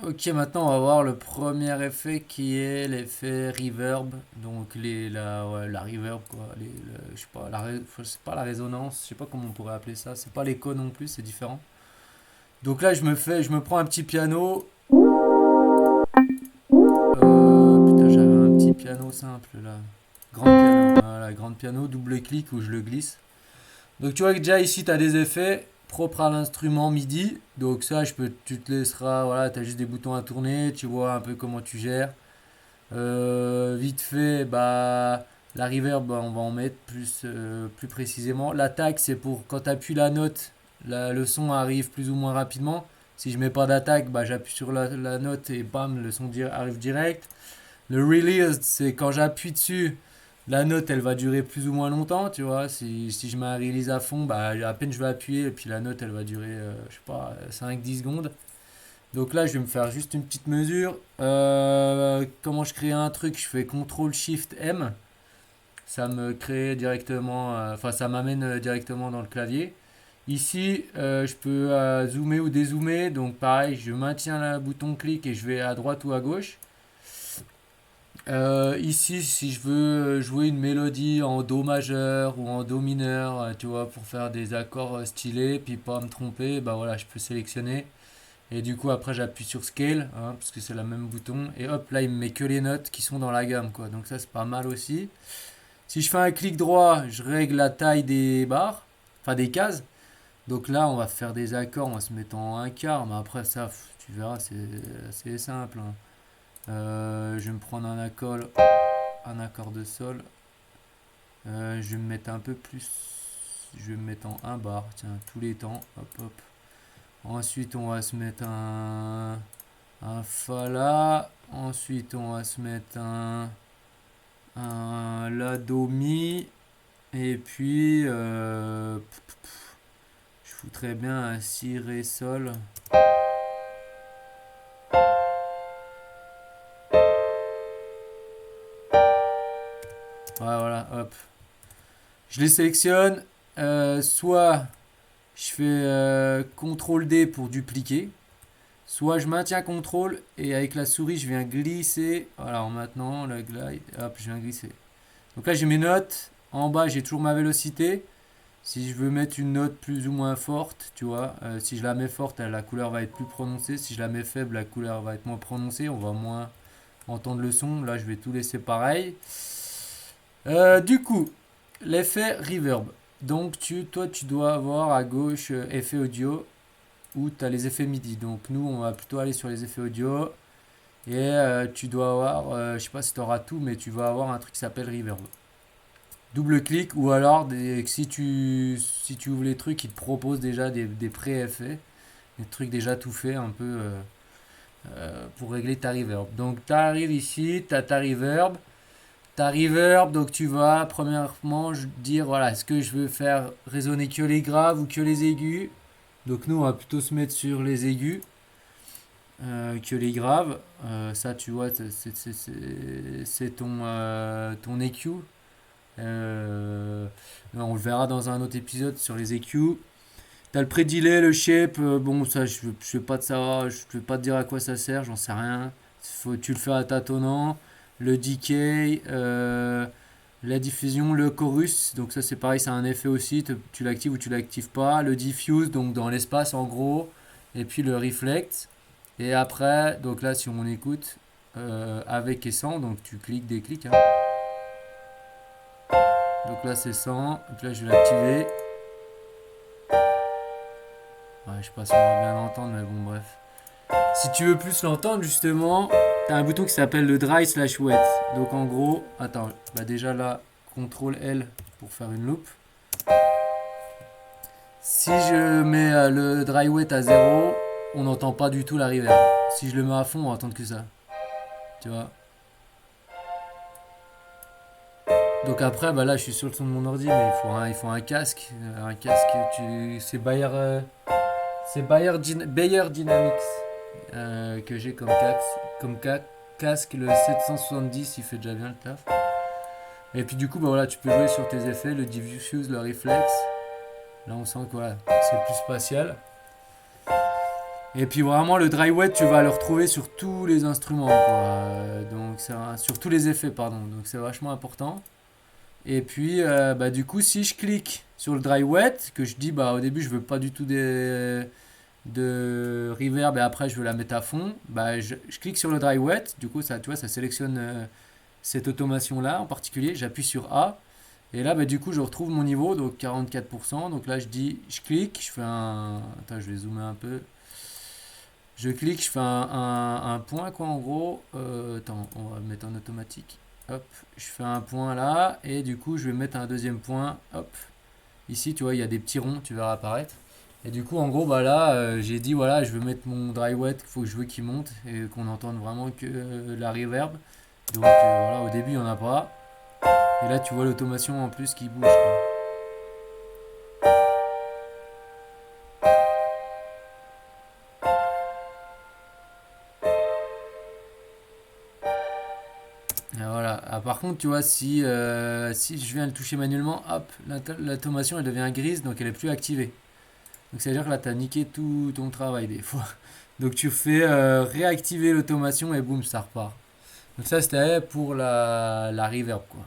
Ok, maintenant on va voir le premier effet qui est l'effet reverb. Donc ouais, la reverb quoi. Je sais pas, c'est pas la résonance, je sais pas comment on pourrait appeler ça. C'est pas l'écho non plus, c'est différent. Donc là je me prends un petit piano. Putain, j'avais un petit piano simple là. Grand piano, voilà, grand piano, double clic où je le glisse. Donc tu vois que déjà ici tu as des effets propres à l'instrument MIDI. Donc ça, tu te laisseras, voilà, tu as juste des boutons à tourner, tu vois un peu comment tu gères. Vite fait, bah, la reverb, bah, on va en mettre plus précisément. L'attaque, c'est pour quand tu appuies la note, le son arrive plus ou moins rapidement. Si je mets pas d'attaque, bah, j'appuie sur la note et bam, le son arrive direct. Le release, c'est quand j'appuie dessus, la note elle va durer plus ou moins longtemps, tu vois. Si je mets un release à fond, bah, à peine je vais appuyer et puis la note elle va durer, je sais pas, 5 10 secondes. Donc là, je vais me faire juste une petite mesure. Comment je crée un truc? Je fais CTRL SHIFT M. Ça me crée directement, enfin ça m'amène directement dans le clavier. Ici, je peux zoomer ou dézoomer. Donc pareil, je maintiens le bouton clic et je vais à droite ou à gauche. Ici, si je veux jouer une mélodie en Do majeur ou en Do mineur, tu vois, pour faire des accords stylés, puis pas me tromper, bah voilà, je peux sélectionner. Et du coup, après, j'appuie sur Scale, hein, parce que c'est le même bouton. Et hop, là, il me met que les notes qui sont dans la gamme, quoi. Donc ça, c'est pas mal aussi. Si je fais un clic droit, je règle la taille des barres, enfin des cases. Donc là, on va faire des accords, on va se mettre en un quart. Mais après, ça, tu verras, c'est assez simple, hein. Je vais me prendre un accord de sol. Je vais me mettre un peu plus. Je vais me mettre en un bar, tiens, tous les temps. Hop, hop. Ensuite, on va se mettre un fa là. Ensuite, on va se mettre un la do mi. Et puis, je foutrais bien un si ré sol. Ouais, voilà, hop. Je les sélectionne. Soit je fais CTRL D pour dupliquer. Soit je maintiens CTRL et avec la souris je viens glisser. Voilà, en maintenant le glide. Hop, je viens glisser. Donc là j'ai mes notes. En bas j'ai toujours ma vélocité. Si je veux mettre une note plus ou moins forte, tu vois, si je la mets forte, la couleur va être plus prononcée. Si je la mets faible, la couleur va être moins prononcée. On va moins entendre le son. Là, je vais tout laisser pareil. Du coup, l'effet reverb. Donc, toi, tu dois avoir à gauche effet audio où tu as les effets MIDI. Donc, nous, on va plutôt aller sur les effets audio. Et tu dois avoir, je sais pas si tu auras tout, mais tu vas avoir un truc qui s'appelle reverb. Double clic ou alors si tu ouvres les trucs, ils te proposent déjà des pré-effets, des trucs déjà tout faits un peu pour régler ta reverb. Donc tu arrives ici, tu as ta reverb. Ta reverb, donc tu vas premièrement dire voilà, est-ce que je veux faire résonner que les graves ou que les aigus. Donc nous on va plutôt se mettre sur les aigus que les graves. Ça tu vois, c'est ton EQ. On le verra dans un autre épisode sur les EQ. T'as le pré-delay, le shape, bon ça je vais pas te savoir, je vais pas te dire à quoi ça sert, j'en sais rien. Tu le fais à tâtonnant. Le decay, la diffusion, le chorus, donc ça c'est pareil, c'est un effet aussi, tu l'actives ou tu l'actives pas. Le diffuse, donc dans l'espace en gros. Et puis le reflect. Et après, donc là si on écoute, avec et sans, donc tu cliques, des clics, hein. Donc là c'est 100. Donc là je vais l'activer. Ouais, je sais pas si on va bien l'entendre, mais bon, bref. Si tu veux plus l'entendre, justement, t'as un bouton qui s'appelle le dry slash wet. Donc en gros, attends, bah déjà là, CTRL L pour faire une loupe. Si je mets le dry wet à 0, on n'entend pas du tout la reverb. Si je le mets à fond, on va entendre que ça. Tu vois. Donc après, bah là, je suis sur le son de mon ordi, mais il faut un casque. Un casque, c'est Bayer Dynamics que j'ai comme casque. Le 770, il fait déjà bien le taf. Et puis du coup, bah voilà, tu peux jouer sur tes effets, le diffuse, le reflex. Là, on sent que voilà, c'est plus spatial. Et puis vraiment le dry wet tu vas le retrouver sur tous les instruments quoi. Donc sur tous les effets pardon. Donc c'est vachement important. Et puis bah, du coup si je clique sur le dry wet, que je dis bah au début je veux pas du tout de reverb et après je veux la mettre à fond, bah je clique sur le dry wet, du coup ça tu vois ça sélectionne cette automation là en particulier, j'appuie sur A et là bah, du coup je retrouve mon niveau donc 44%. Donc là je dis je clique, je fais un attends je vais zoomer un peu. Je clique, je fais un point quoi en gros. Attends, on va mettre en automatique. Hop, je fais un point là et du coup je vais mettre un deuxième point. Hop, ici tu vois il y a des petits ronds, tu verras apparaître. Et du coup en gros bah là j'ai dit voilà je veux mettre mon dry wet, il faut que je veux qu'il monte et qu'on entende vraiment que la reverb. Donc voilà au début il n'y en a pas. Et là tu vois l'automation en plus qui bouge quoi. Et voilà. Ah, par contre, tu vois, si je viens le toucher manuellement, hop, l'automation elle devient grise, donc elle est plus activée. Donc ça veut dire que là, tu as niqué tout ton travail des fois. Donc tu fais réactiver l'automation et boum, ça repart. Donc ça, c'était pour la reverb, quoi.